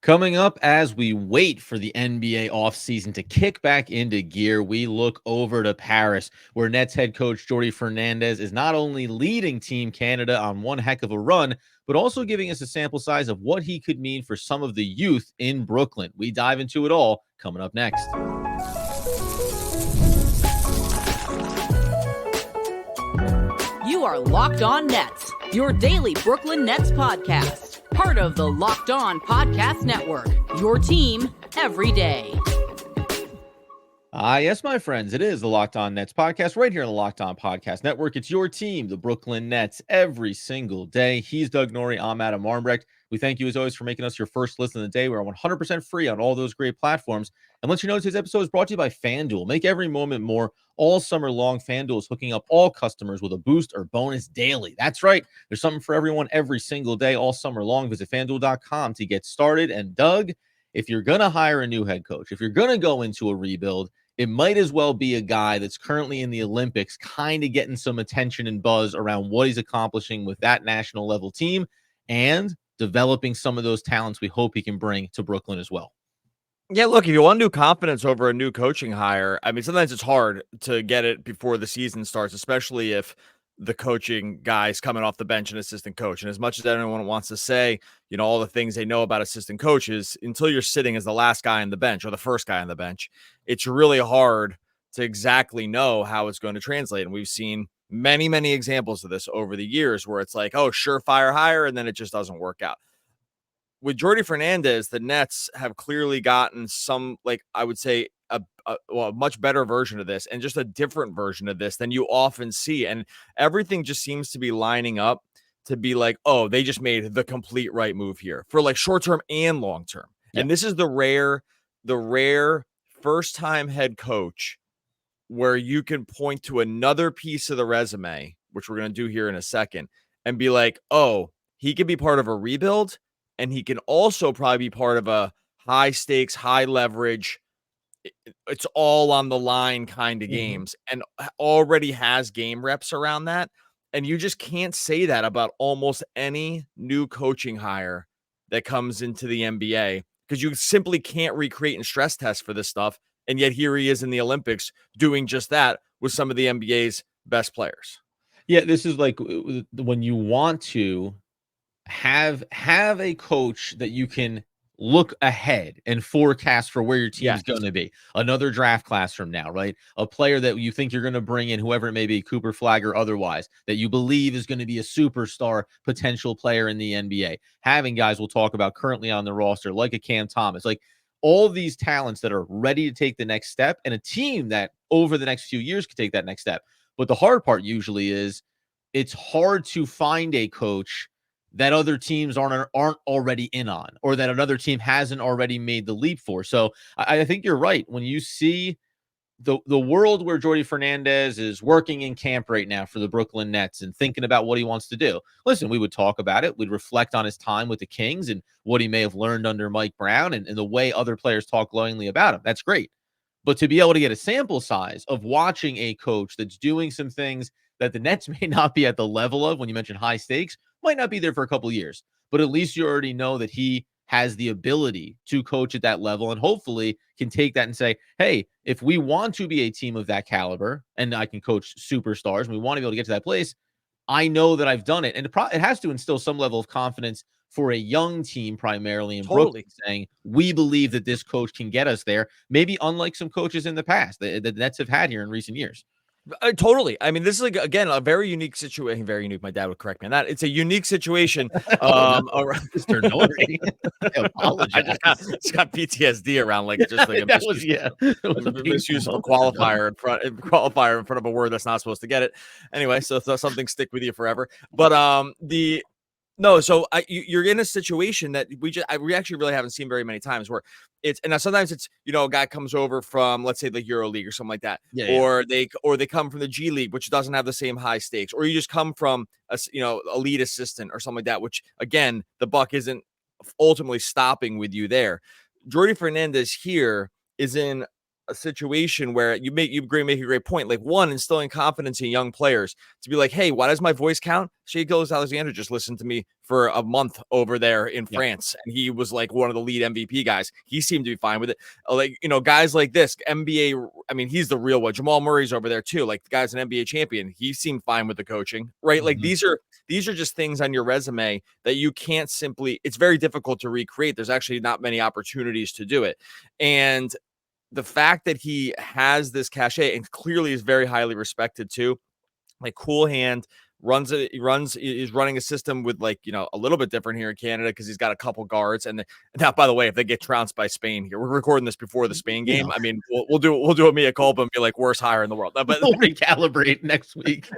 Coming up as we wait for the NBA offseason to kick back into gear, we look over to Paris, where Nets head coach Jordi Fernandez is not only leading Team Canada on one heck of a run, but also giving us a sample size of what he could mean for some of the youth in Brooklyn. We dive into it all coming up next. You are Locked On Nets, your daily Brooklyn Nets podcast. Part of the Locked On Podcast Network, your team every day. Yes, my friends, it is the Locked On Nets podcast right here on the Locked On Podcast Network. It's your team, the Brooklyn Nets, every single day. He's Doug Norrie. I'm Adam Armbrecht. We thank you, as always, for making us your first listen of the day. We're 100% free on all those great platforms. And let you know today's episode is brought to you by FanDuel. Make every moment more. All summer long, FanDuel is hooking up all customers with a boost or bonus daily. That's right. There's something for everyone every single day, all summer long. Visit FanDuel.com to get started. And Doug, if you're going to hire a new head coach, if you're going to go into a rebuild, it might as well be a guy that's currently in the Olympics, kind of getting some attention and buzz around what he's accomplishing with that national level team and developing some of those talents we hope he can bring to Brooklyn as well. Yeah, look, if you want new confidence over a new coaching hire, I mean, sometimes it's hard to get it before the season starts, especially if the coaching guy's coming off the bench, an assistant coach. And as much as everyone wants to say, all the things they know about assistant coaches, until you're sitting as the last guy on the bench or the first guy on the bench, it's really hard to exactly know how it's going to translate. And we've seen many, many examples of this over the years where it's like, oh, surefire hire, and then it just doesn't work out. With Jordi Fernandez, the Nets have clearly gotten some, I would say, a much better version of this and just a different version of this than you often see. And everything just seems to be lining up to be like, oh, they just made the complete right move here for short-term and long-term. Yeah. And this is the rare first-time head coach where you can point to another piece of the resume, which we're going to do here in a second, and be like, oh, he could be part of a rebuild. And he can also probably be part of a high stakes, high leverage, it's all on the line kind of games, and already has game reps around that. And you just can't say that about almost any new coaching hire that comes into the NBA, because you simply can't recreate and stress test for this stuff. And yet here he is in the Olympics doing just that with some of the NBA's best players. Yeah, this is like when you want to have a coach that you can look ahead and forecast for where your team is going to be. Another draft class from now, right? A player that you think you're going to bring in, whoever it may be, Cooper Flag or otherwise, that you believe is going to be a superstar potential player in the NBA. Having guys we'll talk about currently on the roster, like a Cam Thomas, like all these talents that are ready to take the next step, and a team that over the next few years could take that next step. But the hard part usually is it's hard to find a coach that other teams aren't already in on, or that another team hasn't already made the leap for. So I think you're right. When you see the world where Jordi Fernandez is working in camp right now for the Brooklyn Nets and thinking about what he wants to do, listen, we would talk about it. We'd reflect on his time with the Kings and what he may have learned under Mike Brown and the way other players talk glowingly about him. That's great. But to be able to get a sample size of watching a coach that's doing some things that the Nets may not be at the level of, when you mention high stakes, might not be there for a couple of years, but at least you already know that he has the ability to coach at that level and hopefully can take that and say, hey, if we want to be a team of that caliber and I can coach superstars and we want to be able to get to that place, I know that I've done it. And it has to instill some level of confidence for a young team, primarily in Brooklyn, saying, we believe that this coach can get us there, maybe unlike some coaches in the past that the Nets have had here in recent years. Totally. I mean, this is again a very unique situation. Very unique. My dad would correct me on that. It's a unique situation. Around Mr. Norrie. I apologize. I just got PTSD around misuse of a qualifier in front of a word that's not supposed to get it. Anyway, so something stick with you forever. But so you're in a situation that we actually really haven't seen very many times where sometimes it's a guy comes over from, let's say, the Euro League or something like that, or they come from the G League, which doesn't have the same high stakes, or you just come from a lead assistant or something like that, which again the buck isn't ultimately stopping with you there. Jordi Fernandez here is in a situation where you make a great point. Like, one, instilling confidence in young players to be like, hey, why does my voice count? Shea Gilgeous-Alexander just listened to me for a month over there in France, and he was like one of the lead MVP guys. He seemed to be fine with it. Like, guys like this NBA, I mean, he's the real one. Jamal Murray's over there too. Like, the guy's an NBA champion. He seemed fine with the coaching, right? Mm-hmm. Like, these are just things on your resume that you can't simply, it's very difficult to recreate. There's actually not many opportunities to do it. And the fact that he has this cachet and clearly is very highly respected too, like, cool hand, is running a system with, like, a little bit different here in Canada because he's got a couple guards. And now, by the way, if they get trounced by Spain here, we're recording this before the Spain game. I mean, we'll do a mea culpa and be like, worst hire in the world. But we'll recalibrate next week.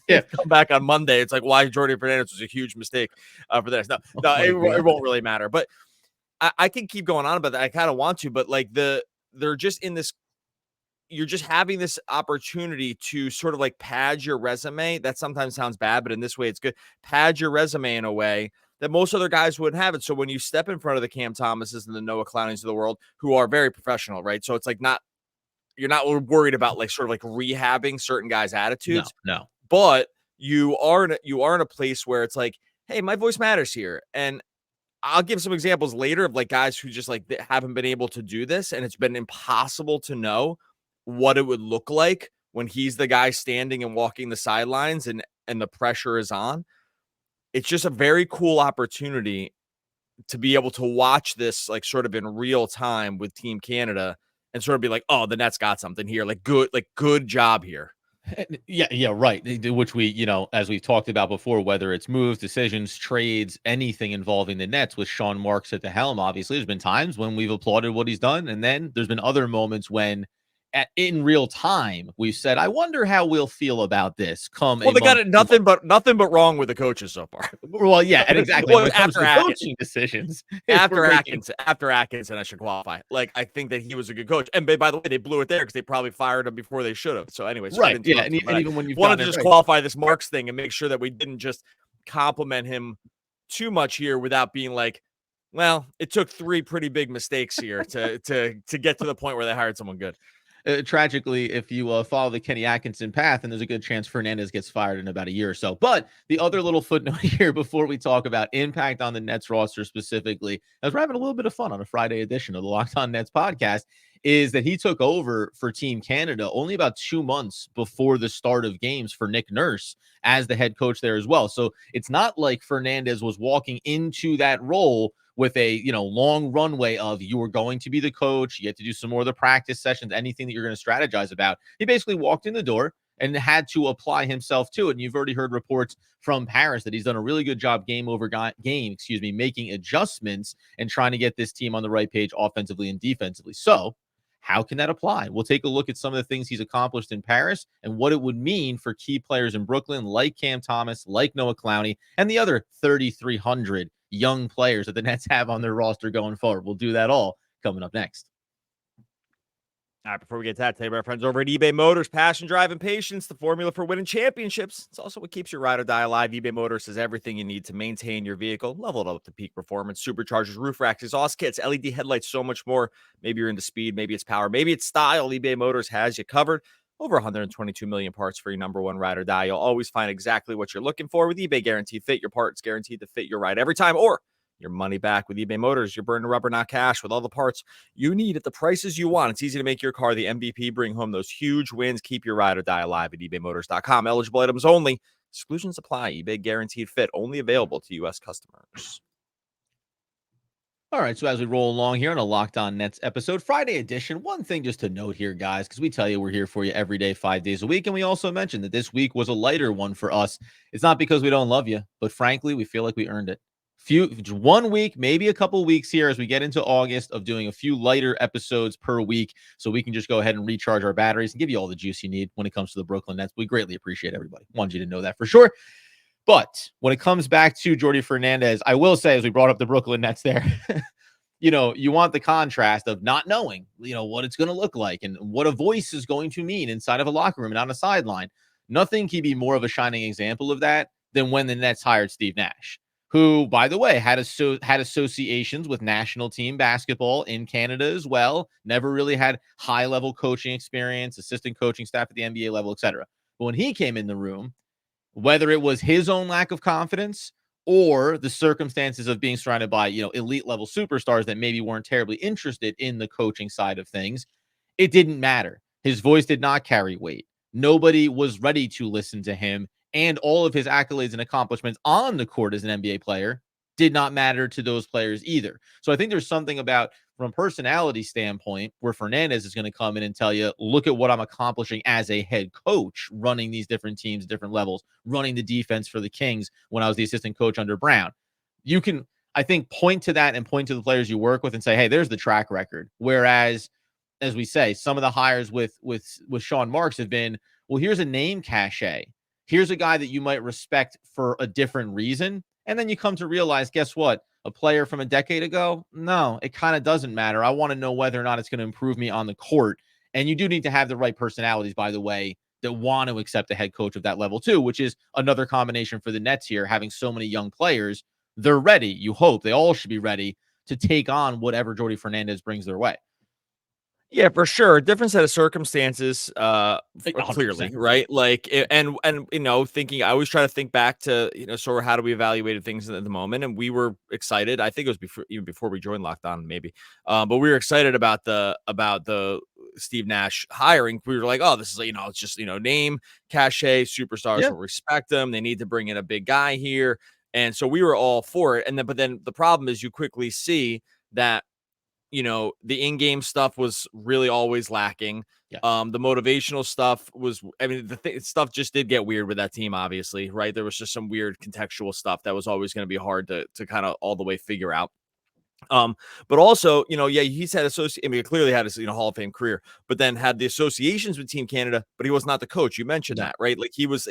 Yeah, come back on Monday. It's like, why Jordi Fernandez was a huge mistake for this. No, it won't really matter. But I can keep going on about that. I kind of want to, but like they're just in this. You're just having this opportunity to sort of like pad your resume. That sometimes sounds bad, but in this way, it's good. Pad your resume in a way that most other guys wouldn't have it. So when you step in front of the Cam Thomases and the Noah Clowney's of the world, who are very professional, right? So it's like you're not worried about like sort of like rehabbing certain guys' attitudes. No. But you are in a place where it's like, hey, my voice matters here. And I'll give some examples later of like guys who just like haven't been able to do this, and it's been impossible to know what it would look like when he's the guy standing and walking the sidelines and the pressure is on. It's just a very cool opportunity to be able to watch this like sort of in real time with Team Canada and sort of be like, oh, the Nets got something here. Like good job here. Yeah, right. Which we, as we've talked about before, whether it's moves, decisions, trades, anything involving the Nets with Sean Marks at the helm, obviously there's been times when we've applauded what he's done. And then there's been other moments when in real time, we've said, I wonder how we'll feel about this. They got it. Nothing but wrong with the coaches so far. Well, yeah, and exactly. Well, after coaching decisions, after Atkinson, I should qualify. Like, I think that he was a good coach. And by the way, they blew it there because they probably fired him before they should have. So, anyways, right? Yeah, and even when you wanted to just qualify this Marks thing and make sure that we didn't just compliment him too much here without being like, well, it took 3 pretty big mistakes here to get to the point where they hired someone good. Tragically, if you follow the Kenny Atkinson path, and there's a good chance Fernandez gets fired in about a year or so. But the other little footnote here before we talk about impact on the Nets roster specifically, as we're having a little bit of fun on a Friday edition of the Locked On Nets podcast, is that he took over for Team Canada only about 2 months before the start of games for Nick Nurse as the head coach there as well. So it's not like Fernandez was walking into that role with a long runway of you were going to be the coach, you get to do some more of the practice sessions, anything that you're going to strategize about. He basically walked in the door and had to apply himself to it. And you've already heard reports from Paris that he's done a really good job game, making adjustments and trying to get this team on the right page offensively and defensively. So how can that apply? We'll take a look at some of the things he's accomplished in Paris and what it would mean for key players in Brooklyn, like Cam Thomas, like Noah Clowney, and the other 3,300 young players that the Nets have on their roster going forward. We'll do that all coming up next. All right, before we get to that, tell you about our friends over at eBay Motors. Passion, drive, and patience, the formula for winning championships. It's also what keeps your ride or die alive. eBay Motors has everything you need to maintain your vehicle, level it up to peak performance, superchargers, roof racks, exhaust kits, LED headlights, so much more. Maybe you're into speed, maybe it's power, maybe it's style. eBay Motors has you covered. Over 122 million parts for your number one ride or die. You'll always find exactly what you're looking for with eBay Guaranteed Fit. Your part's guaranteed to fit your ride every time, or your money back with eBay Motors. You're burning rubber, not cash, with all the parts you need at the prices you want. It's easy to make your car the MVP. Bring home those huge wins. Keep your ride or die alive at ebaymotors.com. Eligible items only. Exclusions apply. eBay Guaranteed Fit. Only available to U.S. customers. All right, so as we roll along here on a Locked On Nets episode, Friday edition, one thing just to note here, guys, because we tell you we're here for you every day, 5 days a week, and we also mentioned that this week was a lighter one for us. It's not because we don't love you, but frankly, we feel like we earned it. 1 week, maybe a couple weeks here as we get into August of doing a few lighter episodes per week so we can just go ahead and recharge our batteries and give you all the juice you need when it comes to the Brooklyn Nets. We greatly appreciate everybody. Wanted you to know that for sure. But when it comes back to Jordi Fernandez, I will say, as we brought up the Brooklyn Nets there, you want the contrast of not knowing, what it's going to look like and what a voice is going to mean inside of a locker room and on a sideline. Nothing can be more of a shining example of that than when the Nets hired Steve Nash. who, by the way, had associations with national team basketball in Canada as well. Never really had high-level coaching experience, assistant coaching staff at the NBA level, etc. But when he came in the room, whether it was his own lack of confidence or the circumstances of being surrounded by, elite level superstars that maybe weren't terribly interested in the coaching side of things, it didn't matter. His voice did not carry weight. Nobody was ready to listen to him, and all of his accolades and accomplishments on the court as an NBA player did not matter to those players either. So I think there's something about, from a personality standpoint, where Fernandez is going to come in and tell you, look at what I'm accomplishing as a head coach, running these different teams, different levels, running the defense for the Kings when I was the assistant coach under Brown. You can, I think, point to that and point to the players you work with and say, hey, there's the track record. Whereas, as we say, some of the hires with Sean Marks have been, well, here's a name cachet. Here's a guy that you might respect for a different reason. And then you come to realize, guess what? A player from a decade ago? No, it kind of doesn't matter. I want to know whether or not it's going to improve me on the court. And you do need to have the right personalities, by the way, that want to accept a head coach of that level too, which is another combination for the Nets here, having so many young players. They're ready. You hope they all should be ready to take on whatever Jordi Fernandez brings their way. Yeah, for sure. Different set of circumstances, clearly, right? Like, and thinking, I always try to think back to, sort of how do we evaluate things at the moment, and we were excited. I think it was even before we joined Locked On, maybe, but we were excited about the Steve Nash hiring. We were like, oh, this is it's just name cachet, superstars will respect them. They need to bring in a big guy here, and so we were all for it. But then the problem is you quickly see that, the in-game stuff was really always lacking. Yeah. The motivational stuff was, stuff just did get weird with that team, obviously, right? There was just some weird contextual stuff that was always going to be hard to kind of all the way figure out. But also, he's had clearly had his Hall of Fame career, but then had the associations with Team Canada, but he was not the coach. You mentioned that, right? Like he was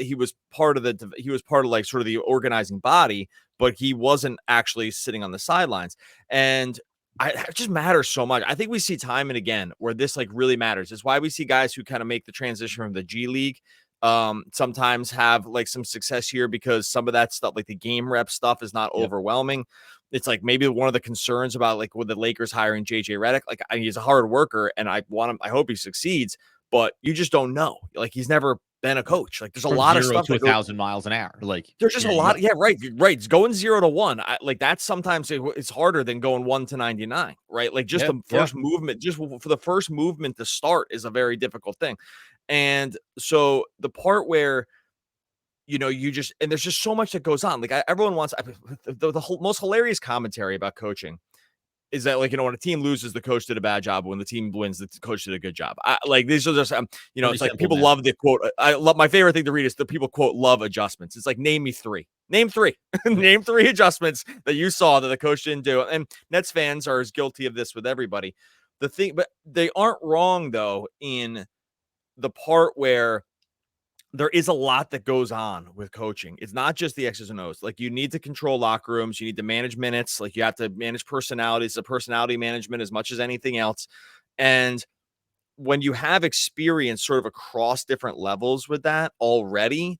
part of like sort of the organizing body, but he wasn't actually sitting on the sidelines. And it just matters so much. I think we see time and again where this like really matters. It's why we see guys who kind of make the transition from the G League sometimes have like some success here, because some of that stuff, like the game rep stuff, is not overwhelming. It's like maybe one of the concerns about like with the Lakers hiring JJ Redick, like he's a hard worker and I hope he succeeds, but you just don't know. Like he's never been a coach. Like there's a lot of stuff to 1,000 miles an hour. Like there's just a lot. Yeah, right. It's going 0 to 1. Like that's sometimes it's harder than going 1 to 99. Right. Like just the first movement, just for the first movement to start is a very difficult thing. And so the part where, you just, and there's just so much that goes on. Like everyone wants the whole most hilarious commentary about coaching is that, like, when a team loses, the coach did a bad job. When the team wins, the coach did a good job. Like these are just, it's like people love the quote. I love, my favorite thing to read is the people quote love adjustments. It's like, name me three, name three adjustments that you saw that the coach didn't do. And Nets fans are as guilty of this with everybody. But they aren't wrong though in the part where there is a lot that goes on with coaching. It's not just the X's and O's. Like you need to control locker rooms. You need to manage minutes. Like you have to manage personalities, the personality management as much as anything else. And when you have experience sort of across different levels with that already,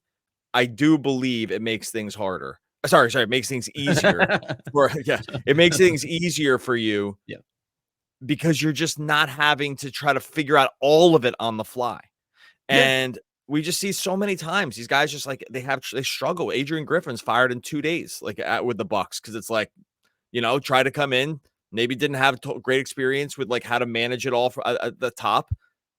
I do believe it makes things harder. Sorry, it makes things easier. It makes things easier for you. Yeah. Because you're just not having to try to figure out all of it on the fly. And we just see so many times these guys just like they struggle. Adrian Griffin's fired in 2 days, like with the Bucks, because it's like, try to come in, maybe didn't have great experience with like how to manage it all at the top,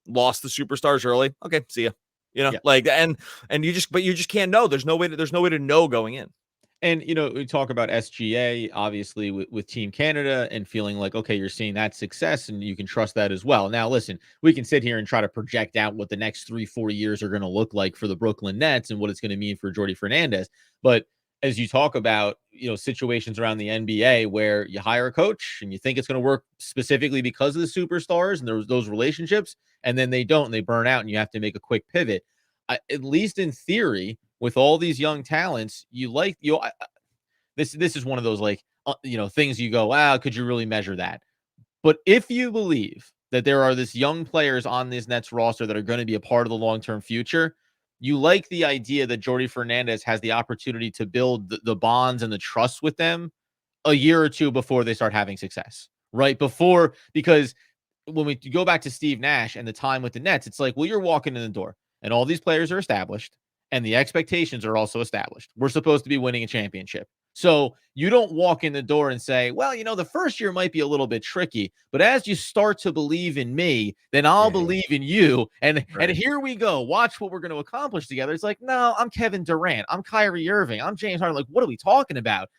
lost the superstars early. Okay, see ya. Like and you just can't know. There's no way to know going in. And, we talk about SGA, obviously, with Team Canada and feeling like, okay, you're seeing that success and you can trust that as well. Now, listen, we can sit here and try to project out what the next 3-4 years are going to look like for the Brooklyn Nets and what it's going to mean for Jordi Fernandez. But as you talk about, situations around the NBA where you hire a coach and you think it's going to work specifically because of the superstars and there's those relationships, and then they don't, and they burn out and you have to make a quick pivot. At least in theory, with all these young talents, this is one of those like, things you go, wow, could you really measure that? But if you believe that there are this young players on this Nets roster that are going to be a part of the long-term future, you like the idea that Jordi Fernandez has the opportunity to build the bonds and the trust with them a year or two before they start having success, right? Because when we go back to Steve Nash and the time with the Nets, it's like, well, you're walking in the door and all these players are established and the expectations are also established. We're supposed to be winning a championship. So you don't walk in the door and say, well, the first year might be a little bit tricky, but as you start to believe in me, then I'll believe in you. And here we go. Watch what we're going to accomplish together. It's like, no, I'm Kevin Durant. I'm Kyrie Irving. I'm James Harden. Like, what are we talking about?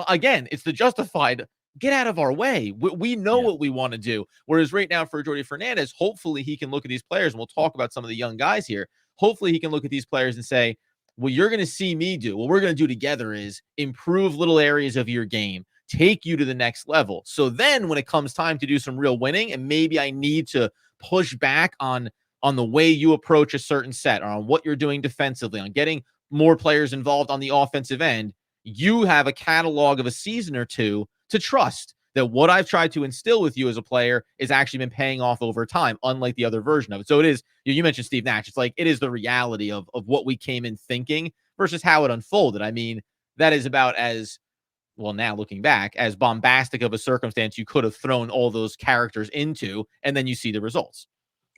Again, it's the justified, get out of our way. We know what we want to do. Whereas right now for Jordi Fernandez, hopefully he can look at these players, and we'll talk about some of the young guys here. Hopefully he can look at these players and say, what you're going to see me do, what we're going to do together is improve little areas of your game, take you to the next level. So then when it comes time to do some real winning, and maybe I need to push back on the way you approach a certain set, or on what you're doing defensively, on getting more players involved on the offensive end, you have a catalog of a season or two to trust that what I've tried to instill with you as a player is actually been paying off over time, unlike the other version of it. So it is, you mentioned Steve Nash. It's like, it is the reality of what we came in thinking versus how it unfolded. I mean, that is about as, well, now looking back, as bombastic of a circumstance you could have thrown all those characters into, and then you see the results.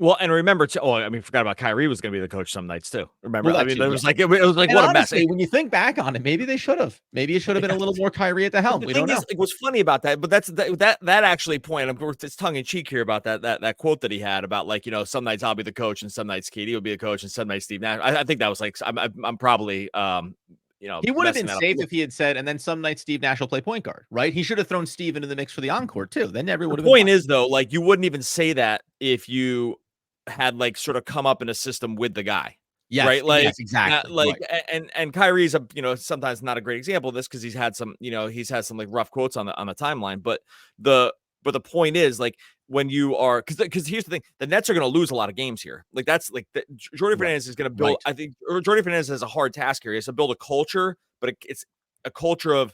Well, and remember too. Oh, I mean, forgot about Kyrie was going to be the coach some nights too. Remember, Well, I mean, it was like what a mess. When you think back on it, maybe they should have. Maybe it should have been a little more Kyrie at the helm. We don't know. What's funny about that, but that actually point. Of course, it's tongue in cheek here about that quote that he had about, like, some nights I'll be the coach and some nights Katie will be the coach and some nights Steve Nash. I think that was like, I'm probably he would have been safe if he had said, and then some nights Steve Nash will play point guard, right? He should have thrown Steve into the mix for the encore too. Then everyone would have been fine. The point is, though, like, you wouldn't even say that if you had, like, sort of come up in a system with the guy. Yes, right. Like, yes, exactly. Right. And Kyrie's sometimes not a great example of this, because he's had some like rough quotes on the timeline. But the point is, like, when you are, because here's the thing, the Nets are going to lose a lot of games here. Like, that's like Jordi Fernandez is going to build. Right. I think Jordi Fernandez has a hard task here. He has to build a culture, but it's a culture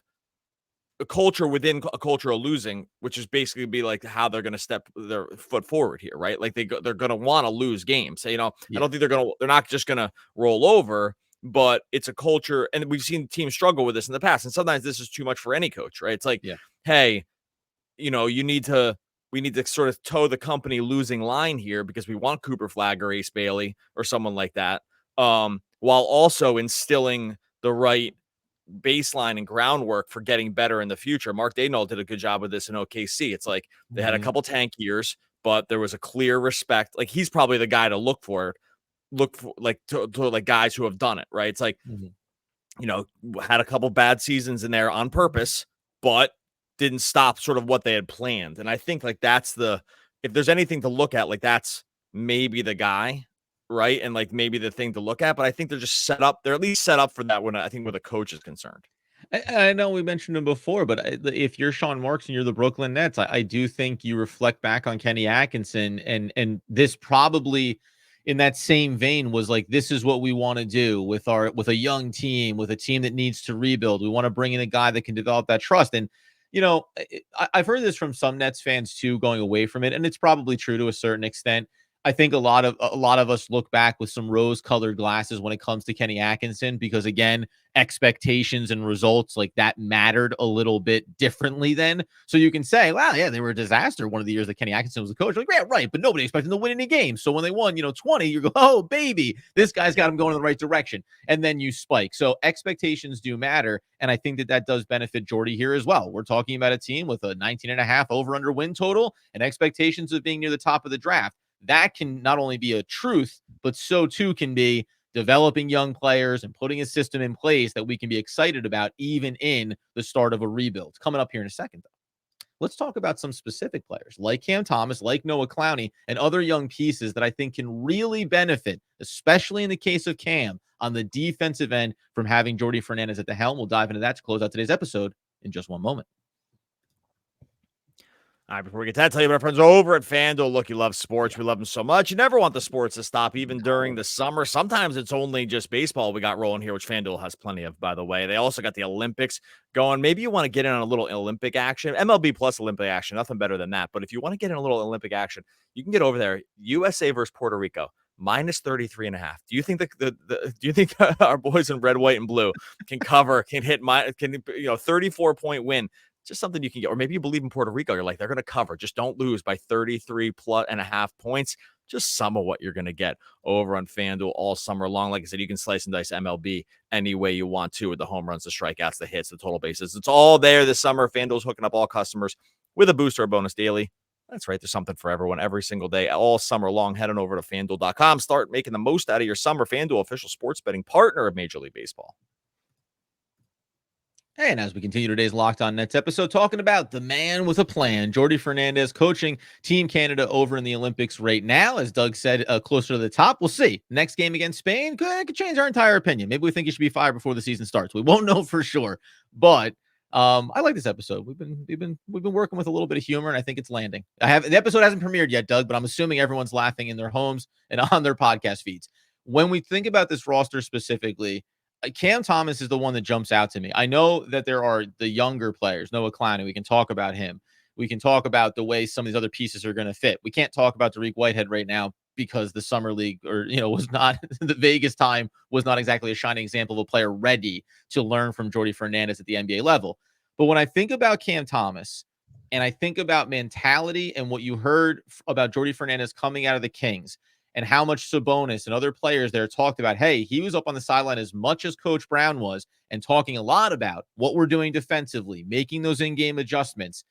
within a culture of losing, which is basically be like how they're going to step their foot forward here, right? Like, they're going to want to lose games. So, I don't think they're not just going to roll over, but it's a culture. And we've seen teams struggle with this in the past. And sometimes this is too much for any coach, right? It's like, hey, we need to sort of toe the company losing line here because we want Cooper Flagg or Ace Bailey or someone like that, while also instilling the right baseline and groundwork for getting better in the future. Mark Daigneault did a good job with this in OKC. It's like they had a couple tank years, but there was a clear respect. Like, he's probably the guy to look for like to like guys who have done it, right? It's like, had a couple bad seasons in there on purpose, but didn't stop sort of what they had planned. And I think, like, if there's anything to look at, like, that's maybe the guy, right? And, like, maybe the thing to look at, but I think they're just set up. They're at least set up for that when I think where the coach is concerned. I know we mentioned him before, but if you're Sean Marks and you're the Brooklyn Nets, I do think you reflect back on Kenny Atkinson, and this probably in that same vein was like, this is what we want to do with a young team, with a team that needs to rebuild. We want to bring in a guy that can develop that trust. And I've heard this from some Nets fans too, going away from it, and it's probably true to a certain extent. I think a lot of us look back with some rose-colored glasses when it comes to Kenny Atkinson, because, again, expectations and results, like, that mattered a little bit differently then. So you can say, wow, yeah, they were a disaster one of the years that Kenny Atkinson was the coach. Like, yeah, right, but nobody expected them to win any games. So when they won, 20, you go, oh, baby, this guy's got him going in the right direction. And then you spike. So expectations do matter, and I think that does benefit Jordi here as well. We're talking about a team with a 19.5 over-under win total and expectations of being near the top of the draft. That can not only be a truth, but so too can be developing young players and putting a system in place that we can be excited about, even in the start of a rebuild. Coming up here in a second, though, let's talk about some specific players like Cam Thomas, like Noah Clowney, and other young pieces that I think can really benefit, especially in the case of Cam, on the defensive end from having Jordi Fernandez at the helm. We'll dive into that to close out today's episode in just one moment. All right, before we get to that, tell you about our friends over at FanDuel. Look, you love sports. We love them so much. You never want the sports to stop, even during the summer. Sometimes it's only just baseball we got rolling here, which FanDuel has plenty of, by the way. They also got the Olympics going. Maybe you want to get in on a little Olympic action. MLB plus Olympic action, nothing better than that. But if you want to get in a little Olympic action, you can get over there. USA versus Puerto Rico. minus 33.5. Do you think do you think our boys in red, white, and blue can cover, can hit 34-point win? Just something you can get, or maybe you believe in Puerto Rico. You're like, they're going to cover. Just don't lose by 33.5 points. Just some of what you're going to get over on FanDuel all summer long. Like I said, you can slice and dice MLB any way you want to with the home runs, the strikeouts, the hits, the total bases. It's all there this summer. FanDuel's hooking up all customers with a booster or bonus daily. That's right. There's something for everyone every single day, all summer long. Head on over to FanDuel.com. Start making the most out of your summer. FanDuel, official sports betting partner of Major League Baseball. And as we continue today's Locked On Nets episode, talking about the man with a plan, Jordi Fernandez coaching Team Canada over in the Olympics right now. As Doug said, closer to the top. We'll see. Next game against Spain could change our entire opinion. Maybe we think he should be fired before the season starts. We won't know for sure. But I like this episode. We've been working with a little bit of humor, and I think it's landing. The episode hasn't premiered yet, Doug, but I'm assuming everyone's laughing in their homes and on their podcast feeds. When we think about this roster specifically, Cam Thomas is the one that jumps out to me. I know that there are the younger players, Noah Clowney. We can talk about him. We can talk about the way some of these other pieces are going to fit. We can't talk about Dariq Whitehead right now because the summer league was not the Vegas time was not exactly a shining example of a player ready to learn from Jordi Fernandez at the NBA level. But when I think about Cam Thomas and I think about mentality and what you heard about Jordi Fernandez coming out of the Kings, and how much Sabonis and other players there talked about, hey, he was up on the sideline as much as Coach Brown was and talking a lot about what we're doing defensively, making those in-game adjustments.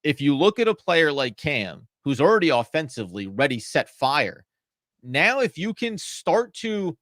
If you look at a player like Cam, who's already offensively ready, set, fire, now if you can start to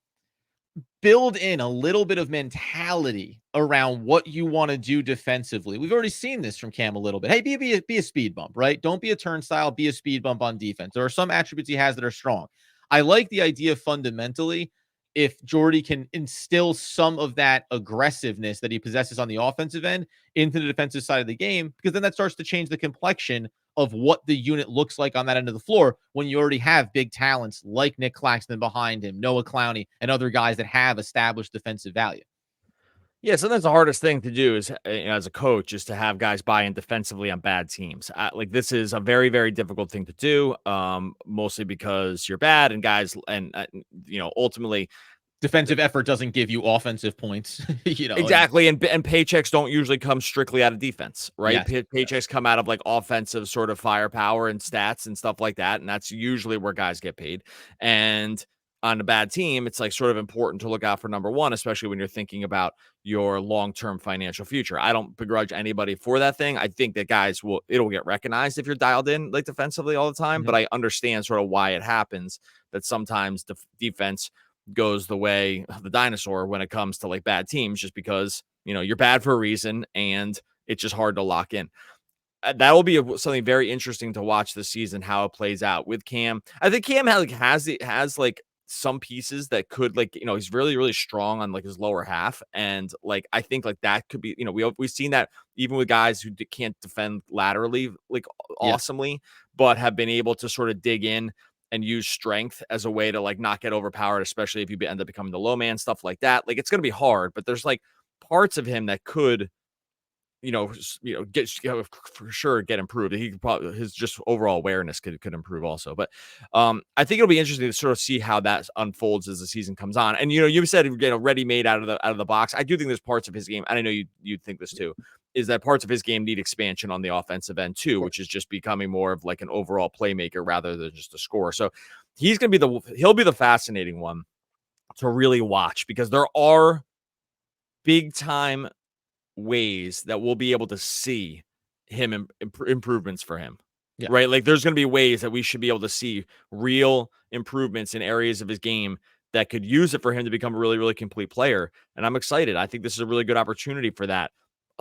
build in a little bit of mentality around what you want to do defensively. We've already seen this from Cam a little bit. Hey, be a speed bump, right? Don't be a turnstile, be a speed bump on defense. There are some attributes he has that are strong. I like the idea fundamentally if Jordi can instill some of that aggressiveness that he possesses on the offensive end into the defensive side of the game, because then that starts to change the complexion of what the unit looks like on that end of the floor when you already have big talents like Nick Claxton behind him, Noah Clowney, and other guys that have established defensive value. Yeah, sometimes the hardest thing to do is, as a coach, is to have guys buy in defensively on bad teams. Like this is a very, very difficult thing to do, mostly because you're bad and guys, and ultimately, defensive effort doesn't give you offensive points. Exactly, and paychecks don't usually come strictly out of defense, right? Yes. Paychecks come out of like offensive sort of firepower and stats and stuff like that, and that's usually where guys get paid. And on a bad team, it's like sort of important to look out for number one, especially when you're thinking about your long-term financial future. I don't begrudge anybody for that thing. I think that guys it'll get recognized if you're dialed in like defensively all the time, but I understand sort of why it happens, that sometimes defense goes the way of the dinosaur when it comes to like bad teams, just because, you're bad for a reason and it's just hard to lock in. That will be something very interesting to watch this season, how it plays out with Cam. I think Cam has some pieces that could he's really, really strong on like his lower half. And like, I think like that could be, we've seen that even with guys who can't defend laterally, like awesomely, but have been able to sort of dig in and use strength as a way to like not get overpowered, especially if you end up becoming the low man, stuff like that. Like it's going to be hard, but there's like parts of him that could, get for sure get improved. He could probably, his just overall awareness could improve also. But I think it'll be interesting to sort of see how that unfolds as the season comes on. And you said ready made out of the box. I do think there's parts of his game, and I know you think this too, is that parts of his game need expansion on the offensive end too, which is just becoming more of like an overall playmaker rather than just a scorer. So he'll be the fascinating one to really watch, because there are big time ways that we'll be able to see him improvements for him, right? Like there's going to be ways that we should be able to see real improvements in areas of his game that could use it for him to become a really, really complete player. And I'm excited. I think this is a really good opportunity for that.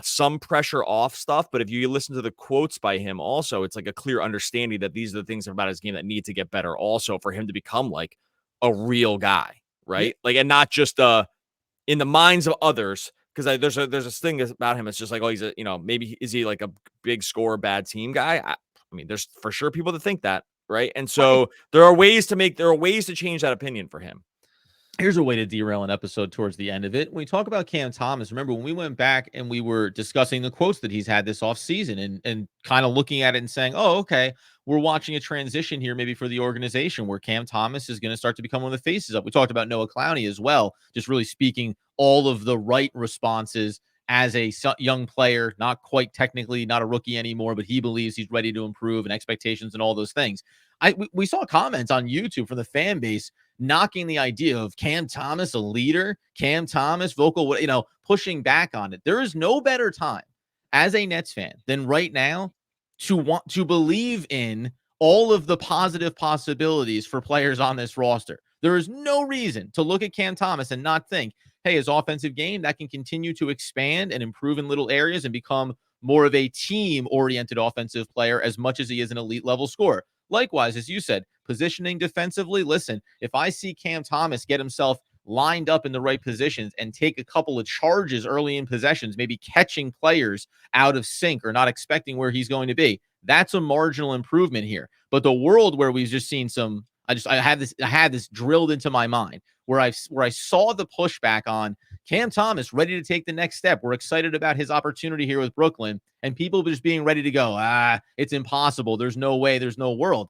Some pressure off stuff, but if you listen to the quotes by him also, it's like a clear understanding that these are the things about his game that need to get better also for him to become like a real guy, right? Like, and not just in the minds of others, because there's a thing about him. It's just like, oh, he's maybe is he like a big scorer, bad team guy? I mean, there's for sure people that think that, right? And so there are ways to change that opinion for him. Here's a way to derail an episode towards the end of it. When we talk about Cam Thomas, remember when we went back and we were discussing the quotes that he's had this offseason and kind of looking at it and saying, oh, okay, we're watching a transition here maybe for the organization where Cam Thomas is going to start to become one of the faces up. We talked about Noah Clowney as well, just really speaking all of the right responses as a young player, not quite technically, not a rookie anymore, but he believes he's ready to improve and expectations and all those things. We saw comments on YouTube from the fan base knocking the idea of Cam Thomas, a leader, Cam Thomas, vocal, pushing back on it. There is no better time as a Nets fan than right now to want to believe in all of the positive possibilities for players on this roster. There is no reason to look at Cam Thomas and not think, hey, his offensive game, that can continue to expand and improve in little areas and become more of a team-oriented offensive player as much as he is an elite-level scorer. Likewise, as you said, positioning defensively. Listen, if I see Cam Thomas get himself lined up in the right positions and take a couple of charges early in possessions, maybe catching players out of sync or not expecting where he's going to be, that's a marginal improvement here. But the world where we've just seen I had this drilled into my mind where I saw the pushback on Cam Thomas ready to take the next step. We're excited about his opportunity here with Brooklyn, and people just being ready to go. It's impossible. There's no way. There's no world.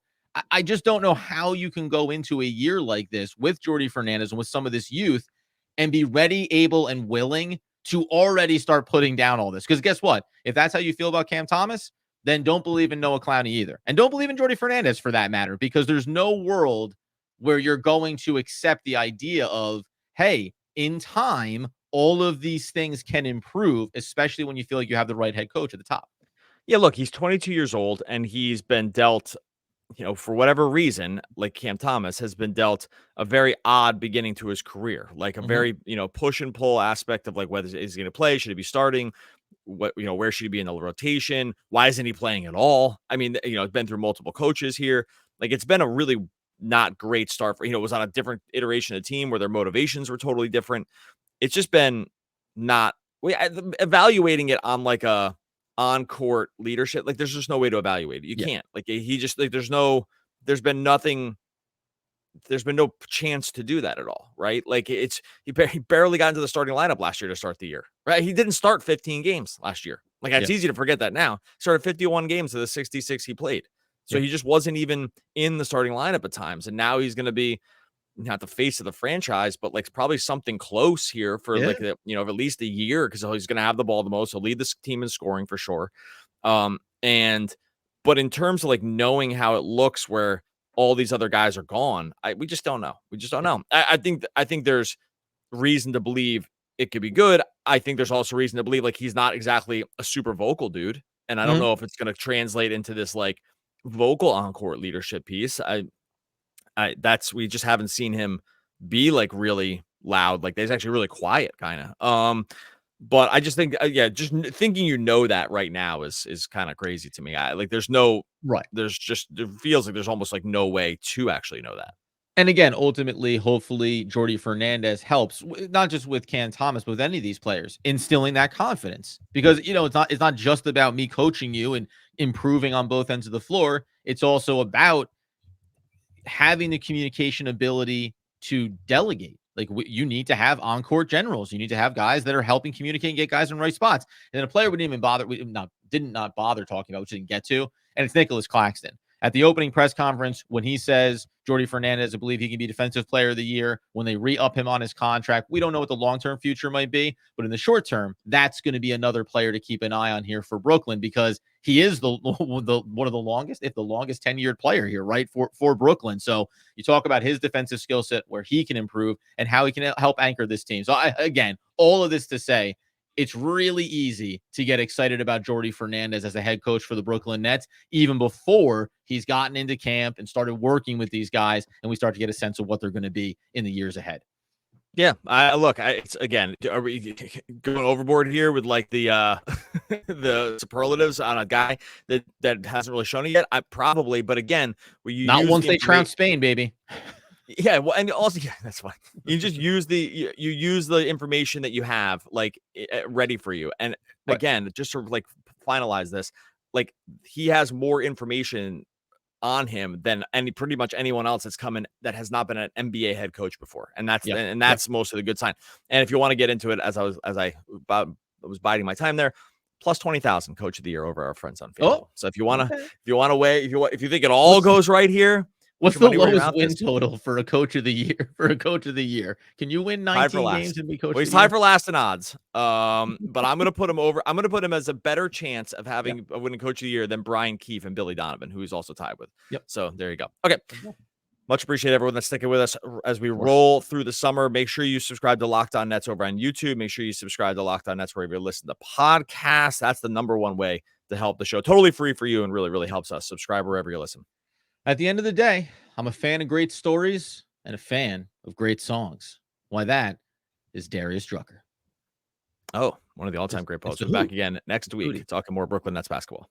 I just don't know how you can go into a year like this with Jordi Fernandez and with some of this youth and be ready, able, and willing to already start putting down all this. Because guess what? If that's how you feel about Cam Thomas, then don't believe in Noah Clowney either. And don't believe in Jordi Fernandez for that matter, because there's no world where you're going to accept the idea of, hey, in time, all of these things can improve, especially when you feel like you have the right head coach at the top. Yeah, look, he's 22 years old and he's been dealt, for whatever reason, like Cam Thomas has been dealt a very odd beginning to his career, like a very, push and pull aspect of like whether he's going to play, should he be starting, where should he be in the rotation? Why isn't he playing at all? I mean, it's been through multiple coaches here. Like it's been a really not great start for, it was on a different iteration of the team where their motivations were totally different. It's just been not evaluating it on like a on-court leadership. Like there's just no way to evaluate it. You can't like he just like there's been no chance to do that at all. Right. Like he barely got into the starting lineup last year to start the year. Right. He didn't start 15 games last year. Like it's easy to forget that now. He started 51 games of the 66 he played. So he just wasn't even in the starting lineup at times. And now he's going to be not the face of the franchise, but like probably something close here for like, at least a year. Cause he's going to have the ball the most. He'll lead this team in scoring for sure. But in terms of like knowing how it looks where all these other guys are gone, we just don't know. We just don't know. I think there's reason to believe it could be good. I think there's also reason to believe like he's not exactly a super vocal dude. And I don't know if it's going to translate into this like vocal on-court leadership piece. We just haven't seen him be like really loud. Like he's actually really quiet kind of. But I just think, just thinking that right now is kind of crazy to me. There's no right. It feels like there's almost like no way to actually know that. And again, ultimately, hopefully, Jordi Fernandez helps not just with Cam Thomas, but with any of these players instilling that confidence. Because it's not just about me coaching you and improving on both ends of the floor. It's also about having the communication ability to delegate. Like you need to have on-court generals. You need to have guys that are helping communicate and get guys in the right spots. And then a player we didn't even bother, did not bother talking about, which we didn't get to, and it's Nicholas Claxton. At the opening press conference, when he says Jordi Fernandez, I believe he can be Defensive Player of the Year, when they re-up him on his contract, we don't know what the long-term future might be, but in the short term, that's going to be another player to keep an eye on here for Brooklyn because he is one of the longest, if the longest tenured player here, right, for Brooklyn. So you talk about his defensive skill set, where he can improve, and how he can help anchor this team. So again, all of this to say, it's really easy to get excited about Jordi Fernandez as a head coach for the Brooklyn Nets, even before he's gotten into camp and started working with these guys, and we start to get a sense of what they're going to be in the years ahead. Yeah, again, are we going overboard here with like the the superlatives on a guy that hasn't really shown it yet? Probably, but again, not once they trounce Spain, baby. Yeah, well, and also, that's fine. You just use the information that you have like ready for you. And again, just to like finalize this, like he has more information on him than pretty much anyone else that's coming that has not been an NBA head coach before. And that's most of the good sign. And if you want to get into it, as I was biding my time there, plus 20,000 coach of the year over our friends on FanDuel. So if you want to, if you think it all goes right here, what's the lowest win total for a coach of the year? For a coach of the year, can you win 19 games and be coach? Well, he's tied for last in odds. But I'm going to put him over. I'm going to put him as a better chance of having a winning coach of the year than Brian Keefe and Billy Donovan, who he's also tied with. Yep. So there you go. Okay. Much appreciate everyone that's sticking with us as we roll through the summer. Make sure you subscribe to Locked On Nets over on YouTube. Make sure you subscribe to Locked On Nets wherever you listen to podcasts. That's the number one way to help the show. Totally free for you and really, really helps us. Subscribe wherever you listen. At the end of the day, I'm a fan of great stories and a fan of great songs. Why that is Darius Drucker. Oh, one of the all-time great poets. We're back again next week talking more Brooklyn Nets basketball.